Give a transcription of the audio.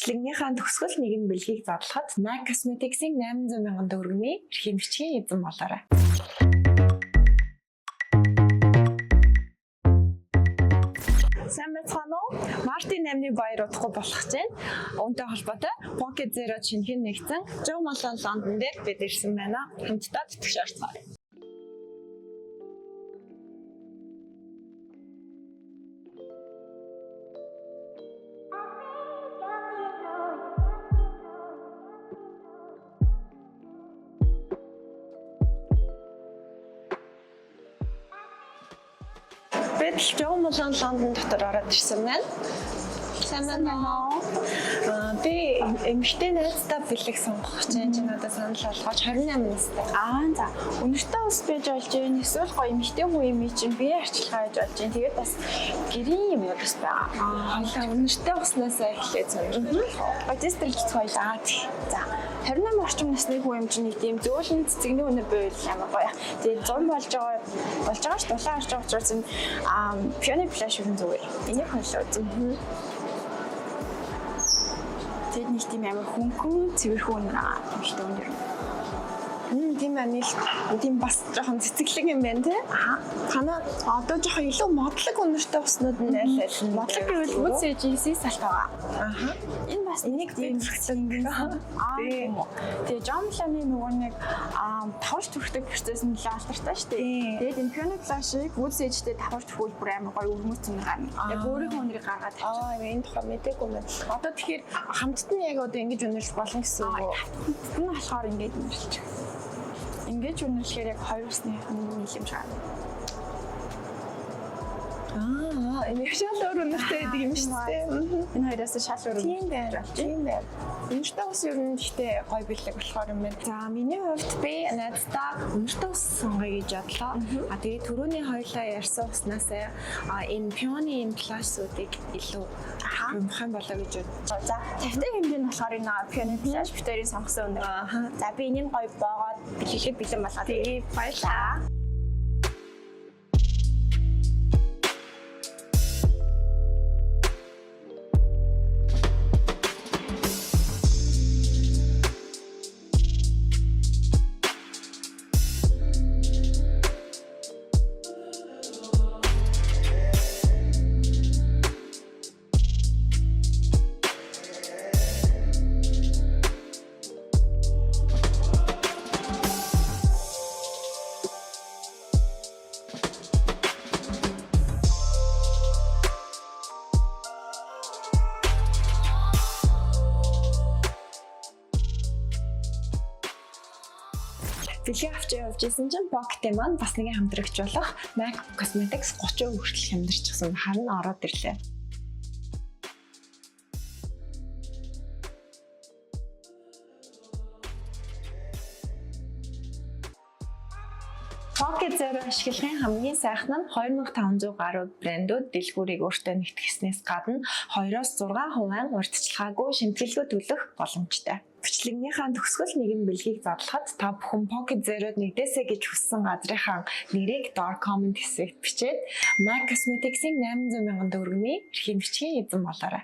Бичлэгнийхаа төгсгөл нэгэн бэлгийг задлахад MAC Cosmetics-ийн 800 мянган төгрөгийн эрхийн бичгийн эзэн болоорой. Сайн байцгаана уу? Мартин 8-ны баяр удахгүй болох гэж байна. Үүнтэй холбоотой Pocket Zero шинэхэн нэгдсэн Jo Malone London дээр бид ирсэн байна. Хамтдаа тэтгэж орцгоё. Бид Jo Malone London дотор ороод ирсэн байна. Сайн байна уу? Би эмэгтэй найзтай бэлэг сонгох гэж байна. Чи надад санал болгооч 28 настай. За. Өнөртөө ус бийж болж байна. Эсвэл гоё эмэгтэй хүн юм чинь бие арчилгаа гэж болж байна. Тэгээд бас гэрийн юм бас байгаа. Хойлоо өнөртөө уснасаа эхлээд сонирхол. Бодистрэлж хоёлаа. За. 28 орчим насны хүн юм чинь нэг тийм зөөлөн цэцэгний өнөр байвал ямар гоё. Тэгээд 100 болж байгаа ш дулаан харж байгаа учраас пионы флаш юм зүгээр. Энийг хоёлоо үзэн. Тэгээд нэг тийм амар хөнгөн цэвэрхэн эмэгтэй өнөр. Тийм байна л. Тийм бас жоохон цэцэглэг юм байна тий. Танаа одоо жоохон илүү модлог өнөртэй уснууд нь айл айл. Модлог гэвэл үсэж салт байгаа. Энэ бас энийг би зөрчсөн. Тийм. Тэгээ Jo Malone-ны нөгөө нэг давхарч түрхдэг процесс нь л алдартай шүү дээ. Тэгээд энэ пионы флашыг үсэжтэй давхарч түрхүүл бүр амар гоё өрмөцсөн гарна. Яг өөрийнхөө өнрийг гаргаад тавьчих. Энэ тухай мэдээгүй юм байна. Одоо тэгэхээр хамтд нь яг одоо ингэж өнөрлөх болно гэсэн үг үү? Энэ болохоор ингэж өнөрлөж. Ингэж үнэлэхээр яг хоёр усны нийлэмж гарна. Энэ шал өөр үнэртэй байдаг юм шүү дээ. Энэ хоёроос шал өөр үнэртэй. Тийм байна. Үнэртэй ус ер нь гэхдээ гоё бэлэг болохоор юм байна. За миний хувьд би найздаа үнэртэй ус сонгоё гэж бодлоо. Тэгээд түрүүний хоёлаа ярьсан уснаас энэ пионы энэ флашуудыг илүү амархан болоо гэж бодлоо. За тавтай хэмжээ нь болохоор энэ пионы флаш битэрийн сонгосон өнөр. За би энийг гоё боогоод бэлэхэд бэлэн болгоод. Тэгээ баярлаа. Бэлгийн авч явж исэн чинь Pocket маань бас нэгэн хамтрагч болох MAC Cosmetics 30% хүртэл хямдарчихсан харин ороод ирлээ. Pocket Zero ашиглагын хамгийн сайхан нь 2500 гаруй брэндүүд дэлгүүрийг өөртөө нэгтгэснээс гадна 2-6% урьдчилгаагүй шимтгэлгүй төлөх боломжтой. Бичлэгнийхаа төгсгөл нэгэн бэлгийг задлахад та бүхэн Pocket Zero-д нэгдээсэй гэж хүссэн газрынхаа нэрийг доор коммент хэсэгт бичээд MAC Cosmetics-ийн 800 мянган төгрөгийн эрхийн бичгийн эзэн болоорой.